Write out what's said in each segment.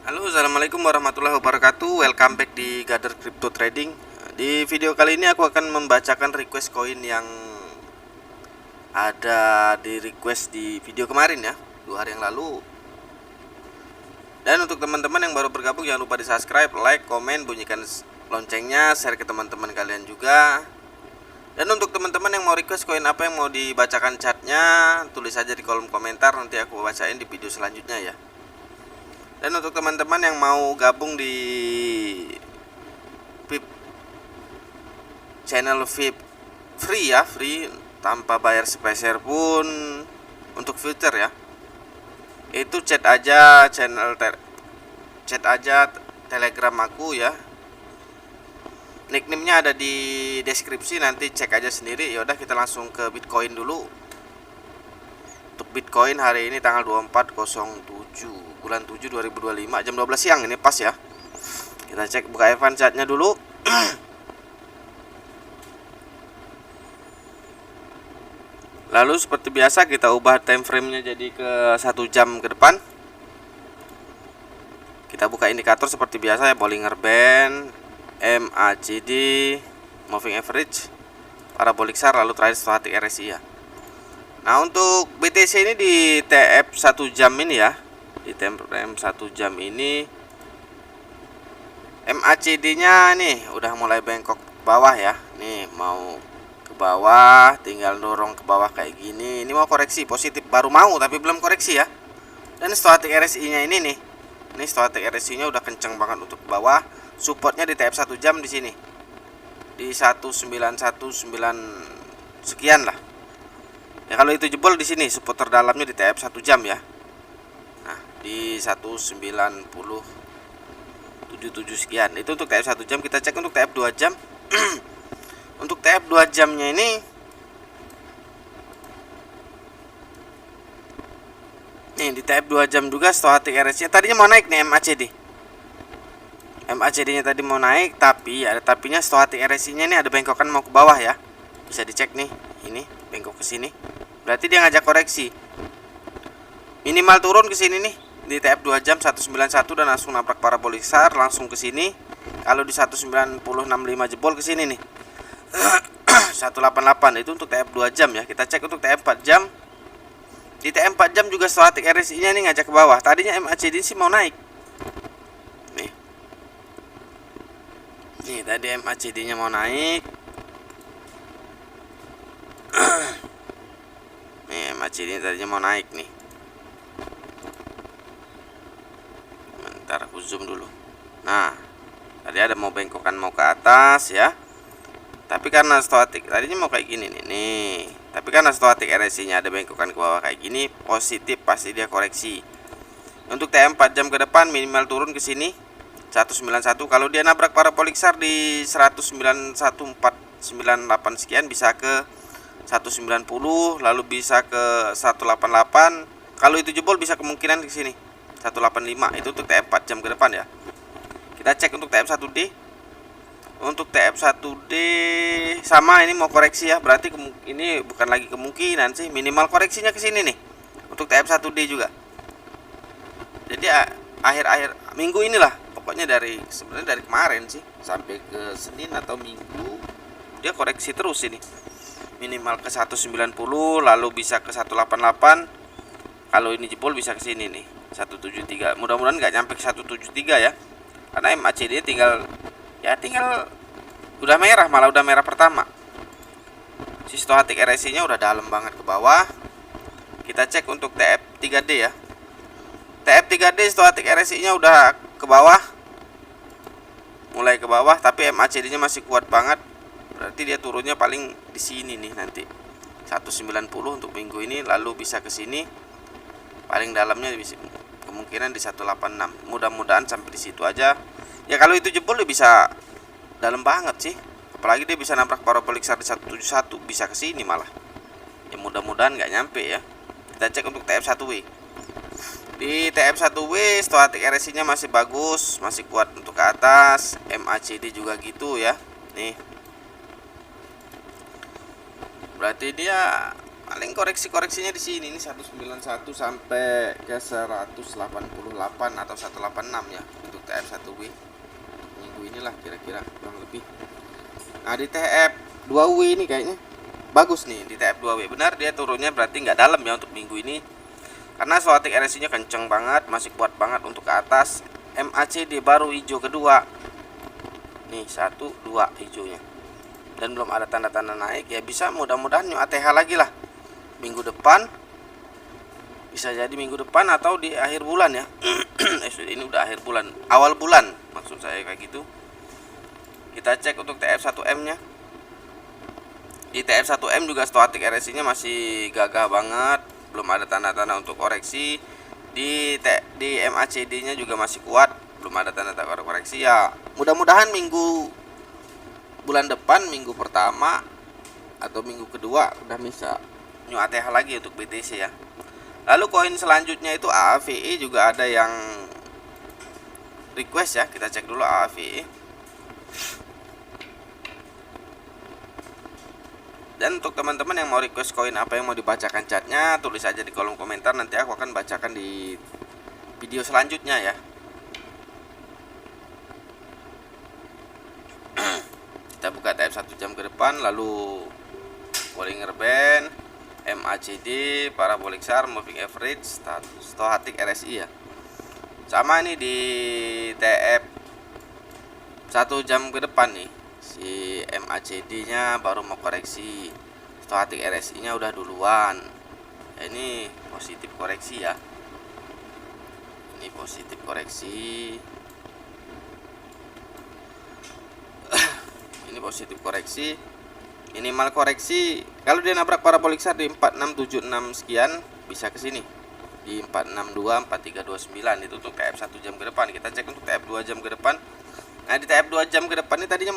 Halo, assalamualaikum warahmatullahi wabarakatuh. Welcome back di Gather Crypto Trading. Di video kali ini aku akan membacakan request koin yang ada di request di video kemarin ya, 2 hari yang lalu. Dan untuk teman-teman yang baru bergabung, jangan lupa di subscribe, like, komen, bunyikan loncengnya, share ke teman-teman kalian juga. Dan untuk teman-teman yang mau request koin apa yang mau dibacakan chatnya, tulis saja di kolom komentar, nanti aku bacain di video selanjutnya ya. Dan untuk teman-teman yang mau gabung di VIP channel VIP free ya, free tanpa bayar sepeser pun untuk filter ya, itu chat aja telegram aku ya, nickname-nya ada di deskripsi, nanti cek aja sendiri. Yaudah, kita langsung ke Bitcoin dulu. Untuk Bitcoin hari ini tanggal 24/07 bulan 7 2025 jam 12 siang, ini pas ya. Kita cek buka Evan chatnya dulu. Lalu seperti biasa kita ubah time frame-nya jadi ke 1 jam ke depan. Kita buka indikator seperti biasa ya, Bollinger Band, MACD, Moving Average, Parabolic SAR, lalu terakhir Stochastic RSI ya. Nah, untuk BTC ini di TF 1 jam ini ya, di time frame 1 jam ini MACD-nya nih udah mulai bengkok ke bawah ya. Nih mau ke bawah, tinggal dorong ke bawah kayak gini. Ini mau koreksi positif, baru mau tapi belum koreksi ya. Dan Stochastic RSI-nya ini nih. Ini Stochastic RSI-nya udah kenceng banget untuk ke bawah. Supportnya di TF 1 jam di sini. Di 1919 sekian lah. Ya kalau itu jebol di sini support terdalamnya di TF 1 jam ya. Nah, di 19077 sekian. Itu untuk TF 1 jam. Kita cek untuk TF 2 jam. Untuk TF 2 jamnya ini nih, di TF 2 jam juga Stochastic RSI tadinya mau naik nih MACD. MACD-nya tadi mau naik, tapi ada tapinya. Stochastic RSI-nya ini ada bengkokan mau ke bawah ya. Bisa dicek nih. Ini bengkok ke sini. Berarti dia ngajak koreksi. Minimal turun ke sini nih di TF 2 jam 191 dan langsung nabrak parabolic SAR langsung ke sini. Kalau di 1965 jebol ke sini nih. 188 itu untuk TF 2 jam ya. Kita cek untuk TF 4 jam. Di TF 4 jam juga Stochastic RSI-nya nih ngajak ke bawah. Tadinya MACD sih mau naik. Nih. Nih tadi MACD-nya mau naik. Nih MACD tadinya mau naik nih. Bentar aku zoom dulu. Nah, tadi ada mau bengkokan mau ke atas ya. Tapi karena Stochastic tadinya mau kayak gini nih. Tapi karena Stochastic RSI-nya ada bengkokan ke bawah kayak gini, positif pasti dia koreksi. Untuk TM 4 jam ke depan minimal turun ke sini 191. Kalau dia nabrak parabolic SAR di 191.498 sekian bisa ke 190, lalu bisa ke 188. Kalau itu jebol bisa kemungkinan ke sini 185. Itu untuk TF 4 jam ke depan ya. Kita cek untuk TF 1D. Untuk TF 1D sama, ini mau koreksi ya. Berarti ini bukan lagi kemungkinan sih, minimal koreksinya ke sini nih. Untuk TF 1D juga. Jadi akhir-akhir minggu inilah, pokoknya sebenarnya dari kemarin sih sampai ke Senin atau Minggu dia koreksi terus ini. Minimal ke 190, lalu bisa ke 188. Kalau ini jebol bisa ke sini nih 173. Mudah-mudahan nggak nyampe ke 173 ya. Karena MACD tinggal udah merah, malah udah merah pertama. Si Stochastic RSI-nya udah dalam banget ke bawah. Kita cek untuk TF 3D ya. TF 3D Stochastic RSI-nya udah ke bawah. Mulai ke bawah, tapi MACD-nya masih kuat banget. Berarti dia turunnya paling di sini nih nanti 190 untuk minggu ini, lalu bisa ke sini. Paling dalamnya bisa kemungkinan di 186. Mudah-mudahan sampai di situ aja. Ya kalau itu jebol dia bisa dalam banget sih. Apalagi dia bisa nabrak parabolic SAR di 171, bisa ke sini malah. Ya mudah-mudahan nggak nyampe ya. Kita cek untuk TF 1W. Di TF 1W Stochastic RSI-nya masih bagus, masih kuat untuk ke atas. MACD juga gitu ya. Nih. Berarti dia Paling koreksinya di sini ini 191 sampai ke 188 atau 186 ya untuk TF1W. Minggu inilah kira-kira kurang lebih. Nah, di TF2W ini kayaknya bagus nih di TF2W. Benar dia turunnya berarti nggak dalam ya untuk minggu ini. Karena Stochastic RSI-nya kenceng banget, masih kuat banget untuk ke atas. MACD baru hijau kedua. Nih 1 2 hijaunya. Dan belum ada tanda-tanda naik ya, bisa mudah-mudahan new ATH lagi lah minggu depan, bisa jadi minggu depan atau di akhir bulan ya. Ini udah akhir bulan, awal bulan maksud saya kayak gitu. Kita cek untuk TF1M nya. Di TF1M juga Stochastic RSI nya masih gagah banget, belum ada tanda-tanda untuk koreksi. Di MACD nya juga masih kuat, belum ada tanda-tanda koreksi ya. Mudah-mudahan bulan depan, minggu pertama atau minggu kedua udah bisa new ATH lagi untuk BTC ya. Lalu koin selanjutnya itu AAVE, juga ada yang request ya. Kita cek dulu AAVE. Dan untuk teman-teman yang mau request koin apa yang mau dibacakan chatnya, tulis aja di kolom komentar, nanti aku akan bacakan di video selanjutnya ya. Kita buka TF 1 jam ke depan, lalu Bollinger Band, MACD, Parabolic SAR, Moving Average, Stochastic RSI ya. Sama nih di TF 1 jam ke depan nih, si MACD nya baru mau koreksi, Stochastic RSI nya udah duluan ya. Ini positif koreksi ya, ini positif koreksi. Ini positif koreksi, minimal koreksi kalau dia nabrak parabolic SAR di 4676 sekian bisa ke sini di 462 4329. Itu untuk TF 1 jam ke depan. Kita cek untuk TF 2 jam ke depan. Nah, di TF 2 jam ke depan ini tadinya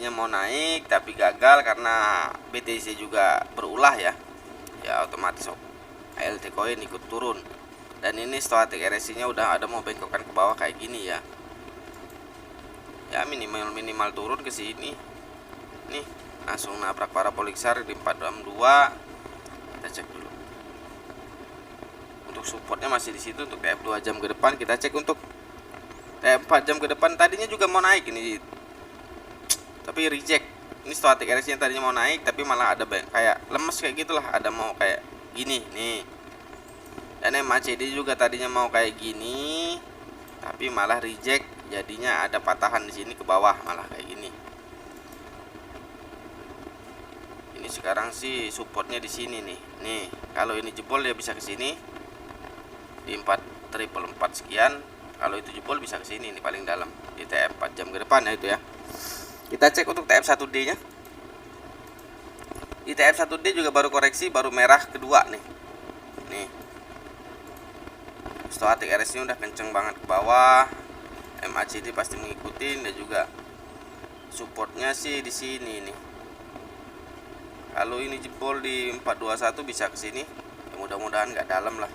mau naik tapi gagal karena BTC juga berulah ya. Ya otomatis ALT coin ikut turun. Dan ini Stochastic RSI nya udah ada mau bengkokkan ke bawah kayak gini ya. Ya minimal turun ke sini. Nih, langsung nabrak parabolic SAR di 462. Kita cek dulu. Untuk supportnya masih di situ untuk TF 2 jam ke depan. Kita cek untuk TF 4 jam ke depan, tadinya juga mau naik ini. Tapi reject. Ini Stochastic RSI yang tadinya mau naik tapi malah ada kayak lemes kayak gitulah, ada mau kayak gini nih. Dan MACD juga tadinya mau kayak gini tapi malah reject, jadinya ada patahan di sini ke bawah malah kayak gini. Ini sekarang sih supportnya di sini nih. Nih, kalau ini jebol dia bisa ke sini di 444 sekian. Kalau itu jebol bisa ke sini nih paling dalam di TF 4 jam ke depan ya itu ya. Kita cek untuk TF 1D nya. Di TF 1D juga baru koreksi, baru merah kedua nih. Nih. Stochastic RSI udah kenceng banget ke bawah. MACD pasti mengikuti, dan juga supportnya sih di sini nih. Kalau ini jebol di 421 bisa ke sini. Ya, mudah-mudahan nggak dalam lah.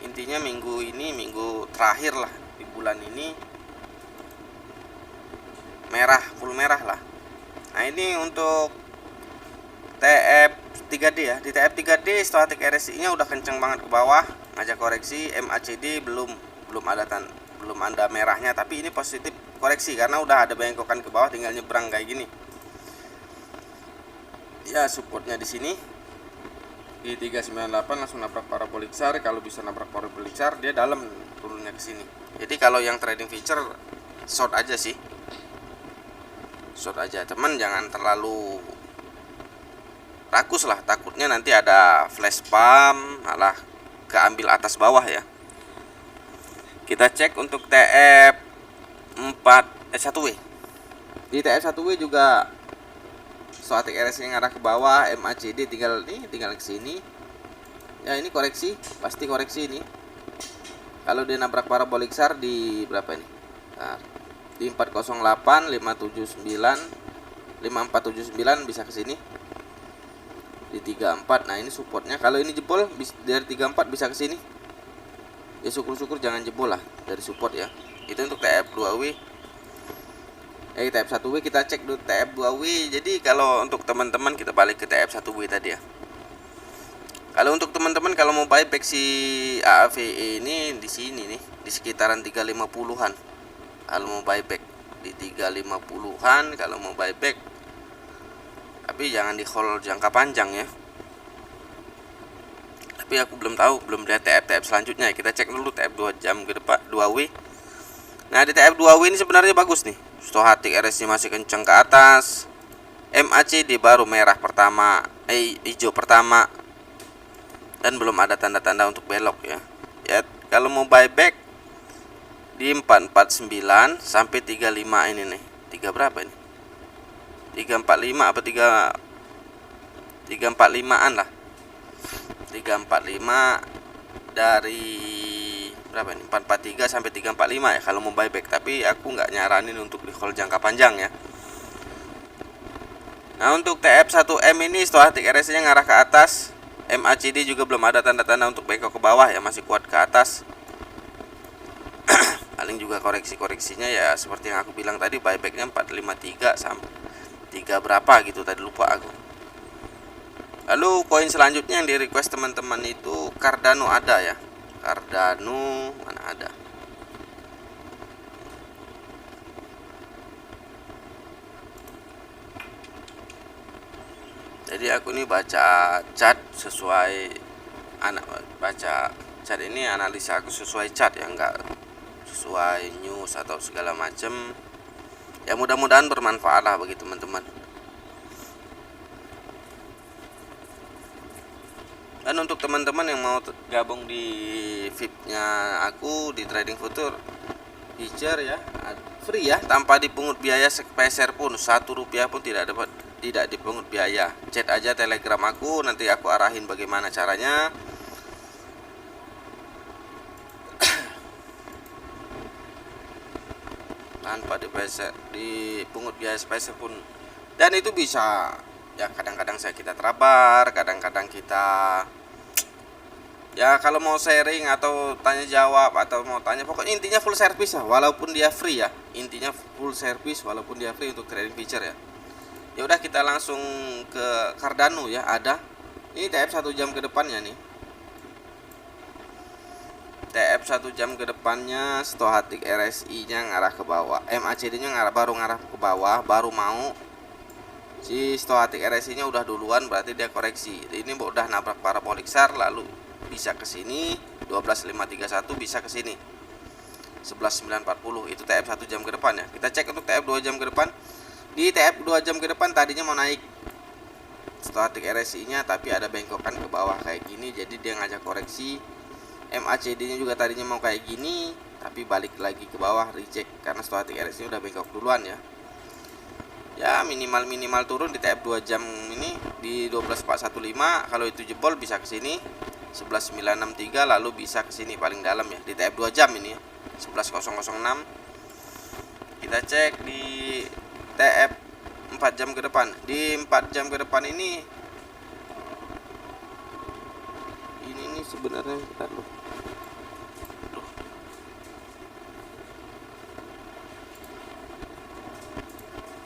Intinya minggu ini minggu terakhir lah di bulan ini merah, full merah lah. Nah, ini untuk TF 3D ya. Di TF 3D Stochastic RSI nya udah kenceng banget ke bawah, ngajak koreksi. MACD belum ada merahnya, tapi ini positif koreksi karena udah ada bengkokan ke bawah, tinggal nyebrang kayak gini. Ya, supportnya di sini di 398 langsung nabrak parabolic SAR. Kalau bisa nabrak parabolic SAR dia dalam turunnya ke sini. Jadi kalau yang trading future short aja sih. Short aja, teman jangan terlalu rakus lah, takutnya nanti ada flash pump malah keambil atas bawah ya. Kita cek untuk TF 1W. Di TF 1W juga Stochastic RSI yang arah ke bawah, MACD tinggal ke sini. Ya, ini koreksi, pasti koreksi ini. Kalau dia nabrak parabolic SAR di berapa ini? Nah, di 408, 579, 5479 bisa ke sini. Di 34. Nah, ini supportnya. Kalau ini jebol dari 34 bisa ke sini. Ya syukur-syukur jangan jebol lah dari support ya. Itu untuk TF2W. TF1W kita cek dulu TF2W. Jadi kalau untuk teman-teman kita balik ke TF1W tadi ya. Kalau untuk teman-teman kalau mau buyback si AAVE ini di sini nih, di sekitaran 350-an. Kalau mau buyback di 350-an kalau mau buyback. Tapi jangan di hold jangka panjang ya. Tapi aku belum tahu, belum lihat TF selanjutnya. Kita cek dulu TF 2 jam ke depan 2W. Nah, di TF 2W ini sebenarnya bagus nih. Stochastic RSI masih kencang ke atas. MACD baru merah pertama, hijau pertama. Dan belum ada tanda-tanda untuk belok ya. Ya, kalau mau buyback di 449 sampai 35 ini nih. 3 berapa ini? 345 apa 345-an lah. 345 dari berapa ini? 443 sampai 345 ya kalau mau buyback, tapi aku nggak nyaranin untuk di hold jangka panjang ya. Nah, untuk TF1M ini stochastic RSI-nya ngarah ke atas. MACD juga belum ada tanda-tanda untuk bengkok ke bawah ya, masih kuat ke atas. Paling juga koreksi-koreksinya ya seperti yang aku bilang tadi, buybacknya 453 sampai 3 berapa gitu tadi, lupa aku. Lalu koin selanjutnya yang di request teman-teman itu Cardano ada ya. Cardano mana ada? Jadi aku ini baca chart sesuai baca chart ini, analisa aku sesuai chart ya, enggak sesuai news atau segala macam. Ya mudah-mudahan bermanfaat lah bagi teman-teman. Dan untuk teman-teman yang mau gabung di VIP-nya aku di Trading Future Future ya, free ya, tanpa dipungut biaya sepeser pun, 1 rupiah pun tidak dipungut biaya. Chat aja Telegram aku, nanti aku arahin bagaimana caranya. Tanpa dipungut biaya sepeser pun. Dan itu bisa ya, kadang-kadang kita terabar, kadang-kadang kita ya kalau mau sharing atau tanya jawab atau mau tanya, pokoknya intinya full service lah, walaupun dia free ya. Intinya full service walaupun dia free untuk trading future ya. Ya udah, kita langsung ke Cardano ya. Ada ini TF 1 jam ke depannya nih. TF 1 jam ke depannya stochastic RSI-nya ngarah ke bawah, MACD-nya baru ngarah ke bawah, baru mau. Si stochastic RSI-nya udah duluan, berarti dia koreksi. Ini udah nabrak parabolik SAR, lalu bisa ke sini 12531, bisa ke sini 11940. Itu TF 1 jam ke depan ya. Kita cek untuk TF 2 jam ke depan. Di TF 2 jam ke depan tadinya mau naik stochastic RSI-nya, tapi ada bengkokan ke bawah kayak gini, jadi dia ngajak koreksi. MACD-nya juga tadinya mau kayak gini, tapi balik lagi ke bawah, reject karena stochastic RSI udah bengkok duluan ya. Ya minimal turun di TF 2 jam ini di 12415. Kalau itu jebol bisa ke sini 11963, lalu bisa ke sini paling dalam ya di TF 2 jam ini ya, 11006. Kita cek di TF 4 jam ke depan. Di 4 jam ke depan ini sebenarnya kita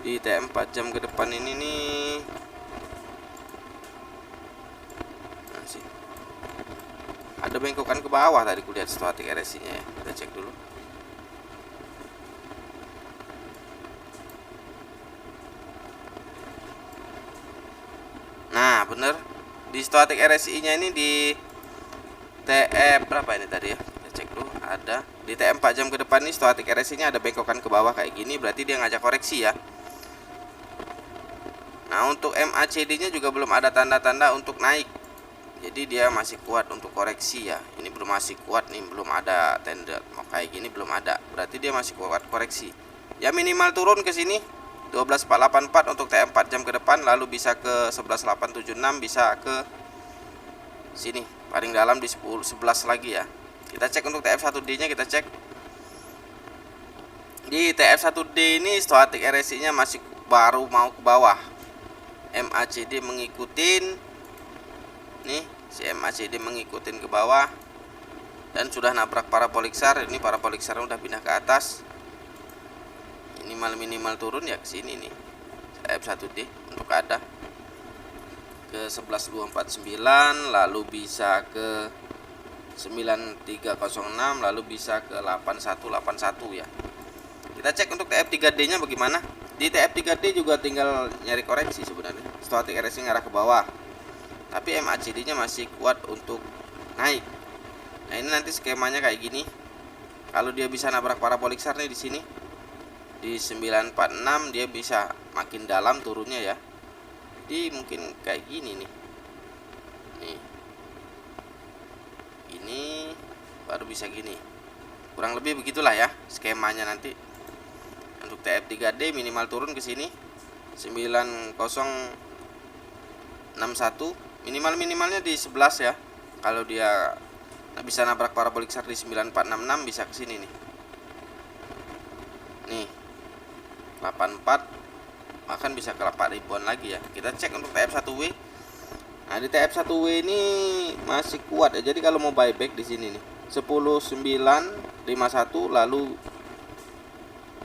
di TF 4 jam ke depan ini nih ada bengkokan ke bawah tadi kulihat stochastic RSI-nya ya. Kita cek dulu. Nah, bener di stochastic RSI-nya ini di TF berapa ini tadi ya? Kita cek dulu. Ada di TF 4 jam ke depan nih stochastic RSI-nya ada bengkokan ke bawah kayak gini, berarti dia ngajak koreksi ya. Nah, untuk MACD-nya juga belum ada tanda-tanda untuk naik. Jadi dia masih kuat untuk koreksi ya. Ini belum, masih kuat nih, belum ada tanda mau kayak gini, belum ada. Berarti dia masih kuat koreksi. Ya minimal turun ke sini 12484 untuk TF 4 jam ke depan, lalu bisa ke 11876, bisa ke sini paling dalam di 11 lagi ya. Kita cek untuk TF 1D-nya, kita cek. Di TF 1D ini stochastic RSI-nya masih baru mau ke bawah. MACD mengikutin nih, si MACD mengikutin ke bawah dan sudah nabrak parabolik SAR. Ini parabolik SAR udah pindah ke atas. minimal turun ya ke sini nih, TF1D untuk ada ke 11249, lalu bisa ke 9306, lalu bisa ke 8181 ya. Kita cek untuk TF3D nya bagaimana. Di TF3D juga tinggal nyari koreksi sebenarnya. Stochastic RSI ngarah ke bawah, tapi MACD nya masih kuat untuk naik. Nah, ini nanti skemanya kayak gini. Kalau dia bisa nabrak parabolik SAR nih di sini di 946, dia bisa makin dalam turunnya ya. Jadi mungkin kayak gini nih. Nih. Ini baru bisa gini. Kurang lebih begitulah ya skemanya nanti. Untuk TF3D minimal turun ke sini 9061, minimalnya di 11 ya. Kalau dia bisa nabrak parabolik SAR di 9466 bisa ke sini nih. Nih. 84, bahkan bisa ke 4000-an lagi ya. Kita cek untuk TF1W. Nah, di TF1W ini masih kuat ya. Jadi kalau mau buyback di sini nih 10951, lalu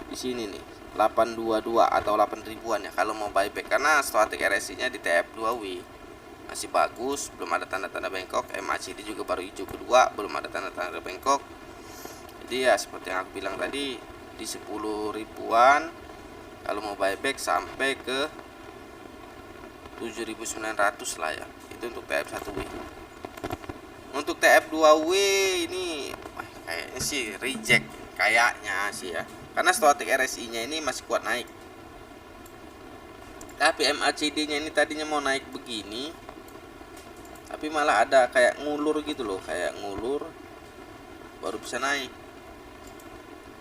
di sini nih 822 atau 8000-an ya kalau mau buyback, karena stochastic RSI-nya di TF2W masih bagus, belum ada tanda-tanda bengkok. MACD juga baru hijau kedua, belum ada tanda-tanda bengkok. Jadi ya seperti yang aku bilang tadi, di 10 ribuan kalau mau buyback sampai ke 7900 lah ya. Itu untuk TF1W. Untuk TF2W ini kayaknya sih reject, kayaknya sih ya, karena stochastic RSI-nya ini masih kuat naik. Tapi MACD-nya ini tadinya mau naik begini, tapi malah ada kayak ngulur gitu loh, kayak ngulur baru bisa naik.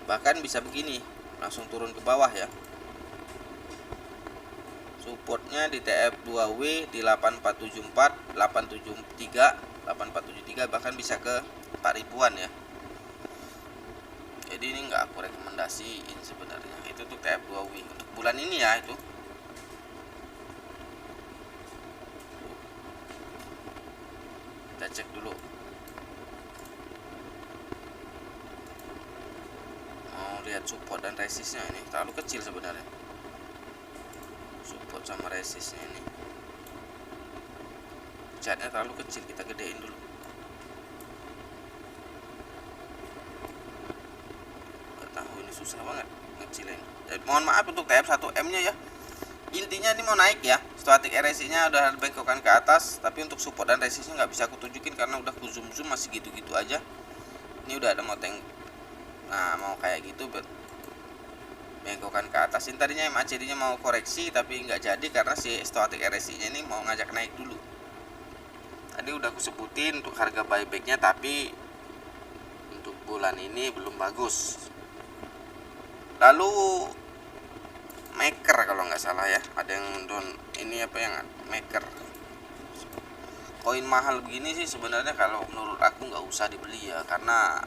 Bahkan bisa begini, langsung turun ke bawah ya. Supportnya di TF2W di 8474, 8473, bahkan bisa ke 4000-an ya. Jadi ini nggak aku rekomendasiin sebenarnya. Itu untuk TF2W untuk bulan ini ya. Itu kita cek dulu. Mau lihat support dan resistnya, ini terlalu kecil sebenarnya. Support sama resistnya ini catnya terlalu kecil, kita gedein dulu. Nggak tahu, ini susah banget ngecilin. Jadi mohon maaf untuk TF1M nya ya. Intinya ini mau naik ya, stochastic RSI nya udah bengkokan ke atas, tapi untuk support dan resistnya nggak bisa aku tunjukin karena udah aku zoom masih gitu-gitu aja. Ini udah ada mau mau kayak gitu bengkokan ke atas. Ini tadinya MACD nya mau koreksi tapi nggak jadi karena si stochastic RSI nya ini mau ngajak naik dulu. Tadi udah aku sebutin untuk harga buybacknya, tapi untuk bulan ini belum bagus. Lalu maker kalau nggak salah ya, ada yang ini apa yang maker, koin mahal begini sih sebenarnya kalau menurut aku nggak usah dibeli ya, karena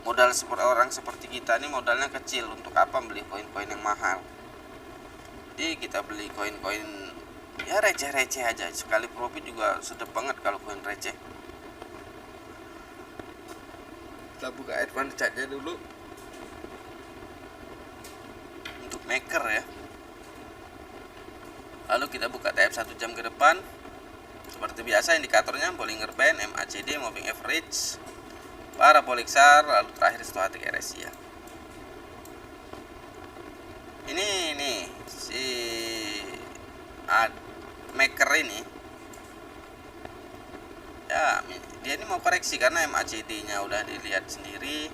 modal seperti orang seperti kita ini modalnya kecil. Untuk apa beli koin-koin yang mahal? Jadi kita beli koin-koin ya receh-receh aja, sekali profit juga sedep banget kalau koin receh. Kita buka advance chartnya dulu untuk maker ya. Lalu kita buka TF 1 jam ke depan. Seperti biasa indikatornya Bollinger Band, MACD, Moving Average, parabolik SAR, lalu terakhir stochastic RSI ya. Ini nih si maker ini ya, dia ini mau koreksi karena MACD nya udah dilihat sendiri.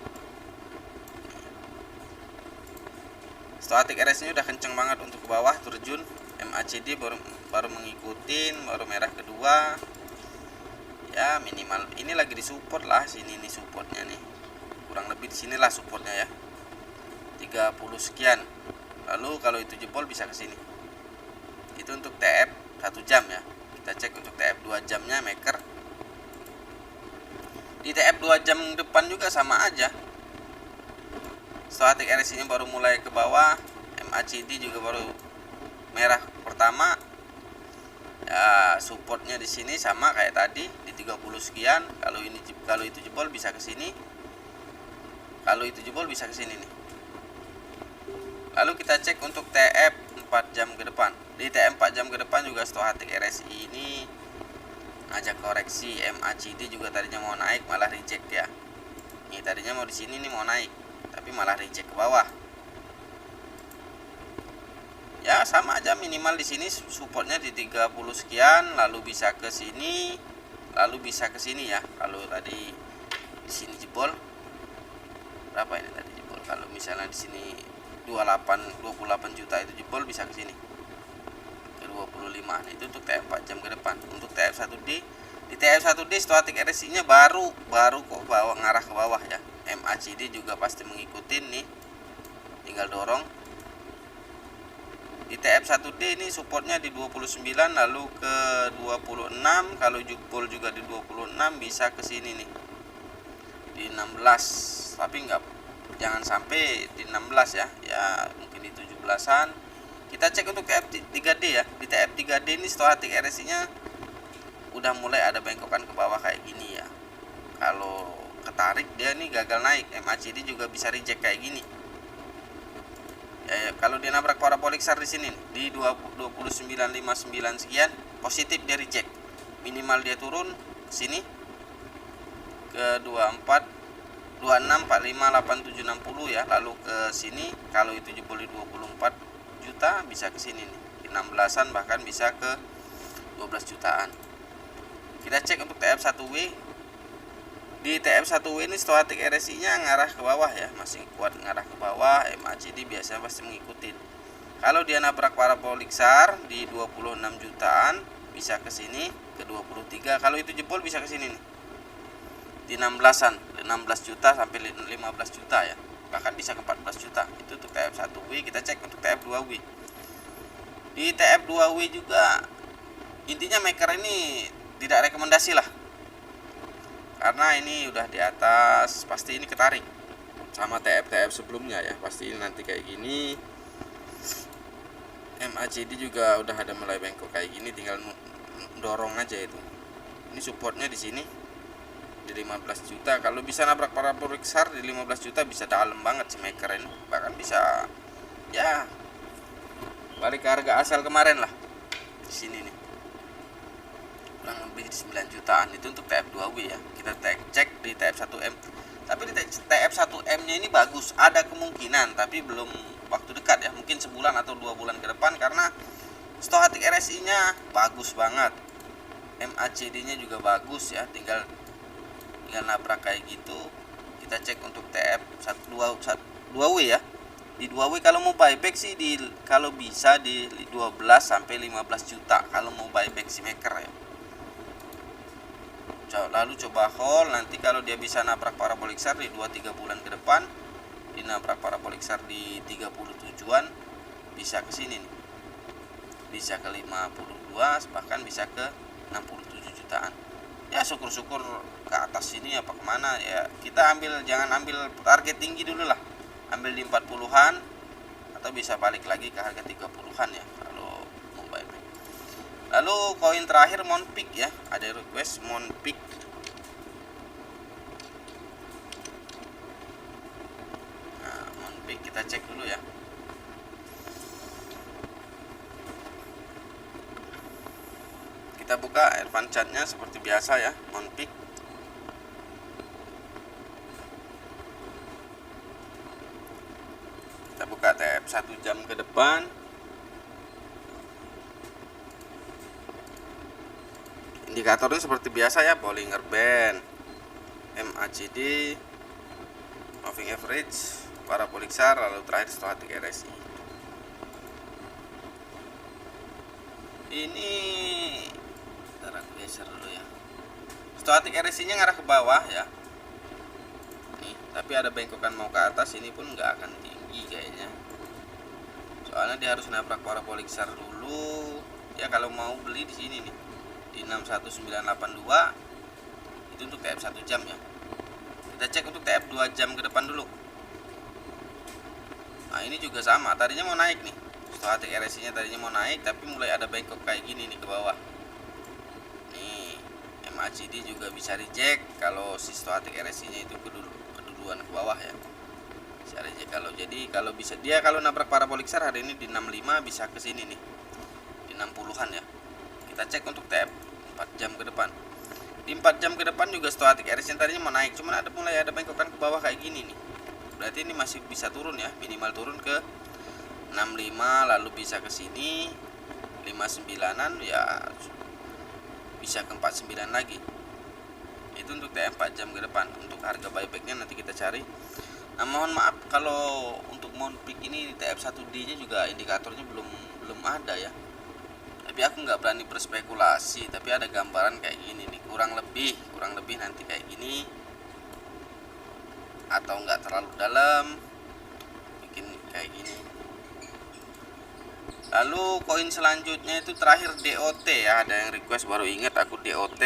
Stochastic RSI nya udah kenceng banget untuk ke bawah terjun. MACD baru mengikutin, baru merah kedua ya. Minimal ini lagi di support lah, sini nih supportnya nih, kurang lebih di sinilah supportnya ya, 30 sekian. Lalu kalau itu jebol bisa ke sini. Itu untuk TF 1 jam ya. Kita cek untuk TF 2 jamnya maker. Di TF 2 jam depan juga sama aja, stochastic RSI nya baru mulai ke bawah, MACD juga baru merah pertama ya. Supportnya di sini sama kayak tadi di 30 sekian. Kalau itu jebol bisa ke sini, kalau itu jebol bisa ke sini nih. Lalu kita cek untuk TF 4 jam ke depan. Di TF 4 jam ke depan juga stochastic RSI ini ngajak koreksi. MACD juga tadinya mau naik malah reject ya. Ini tadinya mau di sini nih mau naik, tapi malah reject ke bawah. Ya sama aja, minimal di sini supportnya di 30 sekian, lalu bisa ke sini, lalu bisa ke sini ya. Kalau tadi di sini jebol berapa ini tadi jebol? Kalau misalnya di sini 28 juta itu jebol, bisa ke sini ke 25. Nah, itu untuk TF 4 jam ke depan. Untuk TF 1D, di TF 1D stochastic RSI-nya baru kok bawah, ngarah ke bawah ya. MACD juga pasti mengikuti nih, tinggal dorong. Di TF 1D ini supportnya di 29, lalu ke 26. Kalau jebol juga di 26 bisa ke sini nih di 16, tapi jangan sampai di 16 ya, mungkin di 17-an. Kita cek untuk TF 3D ya. Di TF 3D ini stochastic RSI-nya udah mulai ada bengkokan ke bawah kayak gini ya. Kalau ketarik dia nih gagal naik, MACD juga bisa reject kayak gini. Ya, kalau dia nabrak parabolik SAR di sini nih, di 29.59 sekian, positif dia reject. Minimal dia turun ke sini ke 24, 26, 45, 87, 60 ya. Lalu ke sini kalau itu jebol di 24 juta bisa ke sini nih, di 16-an bahkan bisa ke 12 jutaan. Kita cek untuk TF1W. Di TF1W ini stochastic RSI-nya ngarah ke bawah ya, masih kuat ngarah ke bawah. MACD biasanya pasti mengikuti. Kalau dia nabrak parabolik SAR di 26 jutaan bisa ke sini ke 23. Kalau itu jebol bisa ke sini nih, di 16-an, 16 juta sampai 15 juta ya, bahkan bisa ke 14 juta. Itu untuk TF1W. Kita cek untuk TF2W. Di TF2W juga intinya maker ini tidak rekomendasi lah, karena ini udah di atas, pasti ini ketarik sama TF sebelumnya ya, pasti ini nanti kayak gini. MACD juga udah ada mulai bengkok kayak gini, tinggal dorong aja itu. Ini supportnya di sini di 15 juta. Kalau bisa nabrak parabolik SAR di 15 juta bisa dalam banget si maker ini, bahkan bisa ya balik ke harga asal kemarin lah di sini nih, kurang lebih 9 jutaan. Itu untuk TF2W ya. Kita cek di TF1M. Tapi di TF1M nya ini bagus, ada kemungkinan, tapi belum waktu dekat ya, mungkin sebulan atau 2 bulan ke depan, karena stochastic RSI nya bagus banget, MACD nya juga bagus ya, tinggal nabrak kayak gitu. Kita cek untuk TF2W ya. Di 2W kalau mau buyback sih kalau bisa di 12 sampai 15 juta kalau mau buyback si maker ya. Lalu coba hold, nanti kalau dia bisa nabrak parabolik SAR di 2-3 bulan ke depan, di nabrak parabolik SAR di 37-an bisa ke sini nih, bisa ke 52, bahkan bisa ke 67 jutaan ya. Syukur-syukur ke atas sini apa kemana ya, kita jangan ambil target tinggi dulu lah, ambil di 40-an atau bisa balik lagi ke harga 30-an ya kalau mau buyback. Lalu koin terakhir Moonpig ya, ada request Moonpig. Nah, Moonpig kita cek dulu ya. Kita buka Advanced chart-nya seperti biasa ya, Moonpig. Kita buka TF 1 jam ke depan. Indikatornya seperti biasa ya, Bollinger Band, MACD, moving average, parabolik SAR, lalu terakhir stochastic RSI. Ini geser dulu ya. Stochastic RSI-nya ngarah ke bawah ya. Nih, tapi ada bengkokan mau ke atas, ini pun nggak akan tinggi kayaknya. Soalnya dia harus nabrak parabolik SAR dulu. Ya kalau mau beli di sini nih, di 61982 itu untuk TF 1 jam ya. Kita cek untuk TF 2 jam ke depan dulu. Nah ini juga sama, tadinya mau naik nih, stochastic RSI nya tadinya mau naik, tapi mulai ada bengkok kayak gini nih ke bawah. Nih MACD juga bisa reject kalau si stochastic RSI nya itu keduluan ke bawah ya. cari aja kalau bisa dia kalau nabrak parabolik SAR hari ini di 65 bisa ke sini nih di 60-an ya. Kita cek untuk TF 4 jam ke depan. Di 4 jam ke depan juga stochastic RSI tadinya mau naik, cuman mulai ada bengkokan ke bawah kayak gini nih. Berarti ini masih bisa turun ya, minimal turun ke 65 lalu bisa ke sini 59-an ya, bisa ke 49 lagi. Itu untuk TF 4 jam ke depan. Untuk harga buybacknya nanti kita cari. Nah, mohon maaf kalau untuk Moonpig ini TF1D nya juga indikatornya belum ada ya. Tapi aku nggak berani berspekulasi, tapi ada gambaran kayak gini nih, kurang lebih nanti kayak gini, atau nggak terlalu dalam, bikin kayak gini. Lalu koin selanjutnya itu terakhir DOT ya, ada yang request, baru ingat aku DOT.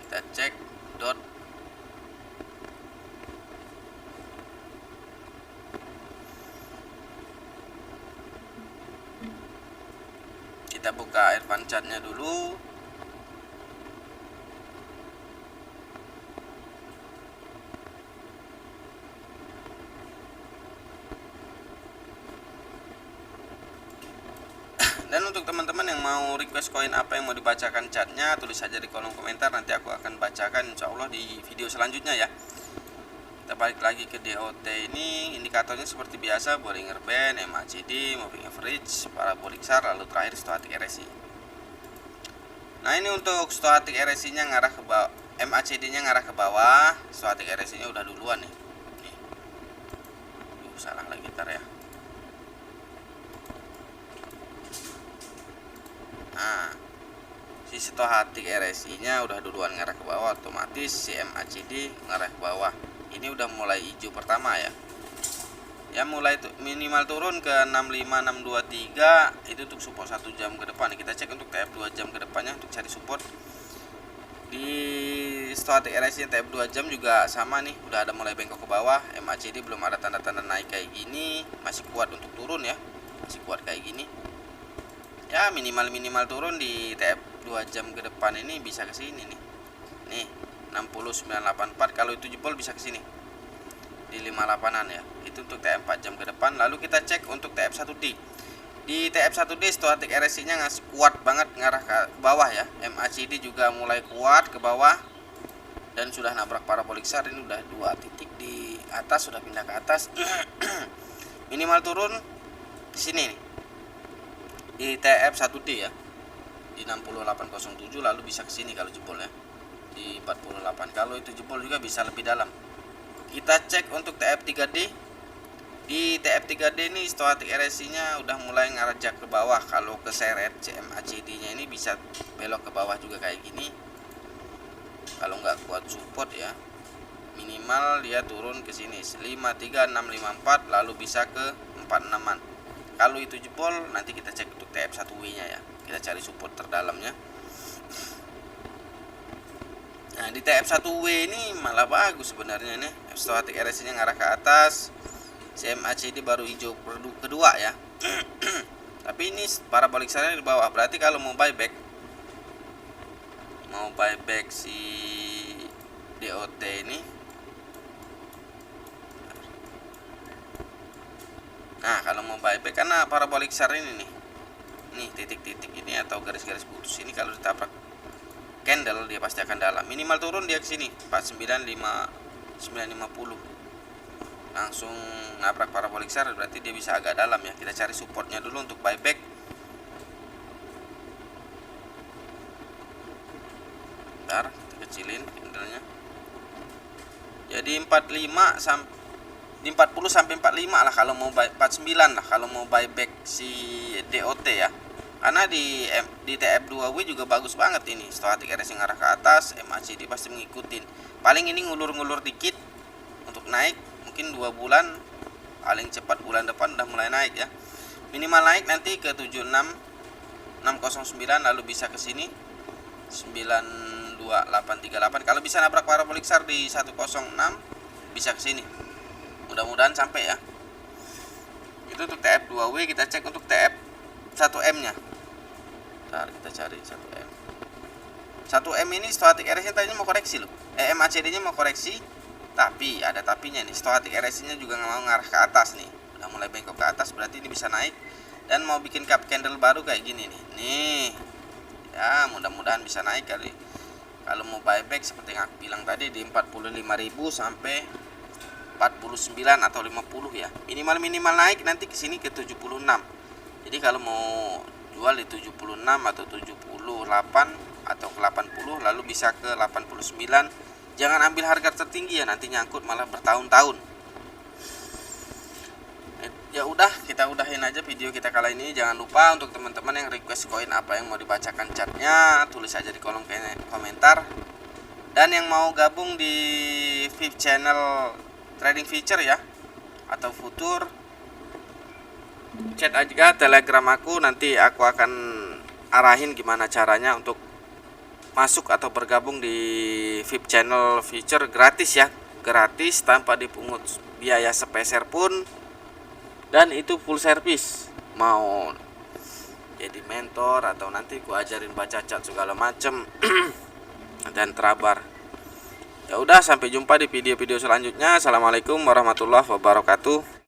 Kita cek dot. Kita buka Advanced Chart-nya dulu. Dan untuk teman-teman yang mau request koin apa yang mau dibacakan chartnya, tulis saja di kolom komentar, nanti aku akan bacakan insya Allah di video selanjutnya ya. Kita balik lagi ke DOT ini, indikatornya seperti biasa, Bollinger Band, MACD, Moving Average, Parabolic SAR, lalu terakhir stochastic RSI. Nah, ini untuk stochastic RSI nya ngarah ke bawah, MACD nya ngarah ke bawah, stochastic RSI nya udah duluan nih. Salah lagi ntar ya. Nah, si stochastic RSI nya udah duluan ngarah ke bawah, otomatis si MACD ngarah ke bawah. Ini udah mulai hijau pertama ya. Ya mulai minimal turun ke 65623 itu untuk support 1 jam ke depan. Kita cek untuk TF 2 jam ke depannya untuk cari support. Di stochastic RSI TF 2 jam juga sama nih, udah ada mulai bengkok ke bawah. MACD belum ada tanda-tanda naik kayak gini, masih kuat untuk turun ya. Masih kuat kayak gini. Ya minimal turun di TF 2 jam ke depan ini bisa ke sini nih. Nih 60984, kalau itu jebol bisa ke sini di 58-an ya. Itu untuk TF 4 jam ke depan. Lalu kita cek untuk TF1D. Di TF1D stochastic RSI nya ngasih kuat banget ngarah ke bawah ya. MACD juga mulai kuat ke bawah dan sudah nabrak parabolik SAR. Ini udah 2 titik di atas, sudah pindah ke atas. Minimal turun di sini nih, di TF1D ya, di 6807, lalu bisa ke sini kalau jebol ya, di 48. Kalau itu jebol juga bisa lebih dalam. Kita cek untuk TF3D. Di TF3D ini stochastic RSI nya udah mulai ngarajak ke bawah. Kalau keseret MACD nya ini bisa belok ke bawah juga kayak gini. Kalau nggak kuat support ya, minimal dia turun ke sini 53654, lalu bisa ke 46-an. Kalau itu jebol nanti kita cek untuk TF1W nya ya, kita cari support terdalamnya. Nah, di TF1W ini malah bagus sebenarnya nih, stochastic RSI nya ngarah ke atas, MACD baru hijau kedua ya. Tapi ini parabolic SAR di bawah, berarti kalau mau buyback si DOT ini. Nah, kalau mau buyback karena parabolic SAR ini nih titik-titik ini atau garis-garis putus ini kalau ditabrak candle dia pasti akan dalam. Minimal turun dia ke sini 495.950, langsung nabrak parabolic SAR, berarti dia bisa agak dalam ya. Kita cari supportnya dulu untuk buyback. Bentar, kita kecilin candlenya. Jadi 45 sampai di 40 sampai 45 lah kalau mau 49 lah kalau mau buyback si DOT ya. Karena di TF2W juga bagus banget ini, stochastic RSI ngarah ke atas, MACD pasti ngikutin. Paling ini ngulur-ngulur dikit untuk naik, mungkin 2 bulan, paling cepat bulan depan udah mulai naik ya. Minimal naik nanti ke 76609, lalu bisa ke sini 92838. Kalau bisa nabrak parabolic SAR di 106 bisa ke sini. Mudah-mudahan sampai ya. Itu untuk TF2W. Kita cek untuk TF1M nya. Ntar kita cari 1M. 1M ini stochastic RSI tadinya mau koreksi loh. MACD nya mau koreksi Tapi ada tapinya nih, stochastic RSI nya juga nggak mau ngarah ke atas nih, udah mulai bengkok ke atas, berarti ini bisa naik dan mau bikin cup candle baru kayak gini nih ya, mudah-mudahan bisa naik kali. Kalau mau buyback seperti yang aku bilang tadi di 45.000 sampai 49 atau 50 ya, minimal naik nanti ke sini ke 76. Jadi kalau mau jual di 76 atau 78 atau ke 80 lalu bisa ke 89, jangan ambil harga tertinggi ya, nanti nyangkut malah bertahun-tahun. Ya udah, kita udahin aja video kita kali ini. Jangan lupa untuk teman-teman yang request koin apa yang mau dibacakan chatnya, tulis aja di kolom komentar. Dan yang mau gabung di VIP channel trading future ya atau futur, chat aja Telegram aku, nanti aku akan arahin gimana caranya untuk masuk atau bergabung di VIP channel future, gratis ya, gratis tanpa dipungut biaya sepeser pun, dan itu full service. Mau jadi mentor atau nanti ku ajarin baca cat segala macem dan terabar. Ya udah, sampai jumpa di video-video selanjutnya. Assalamualaikum warahmatullahi wabarakatuh.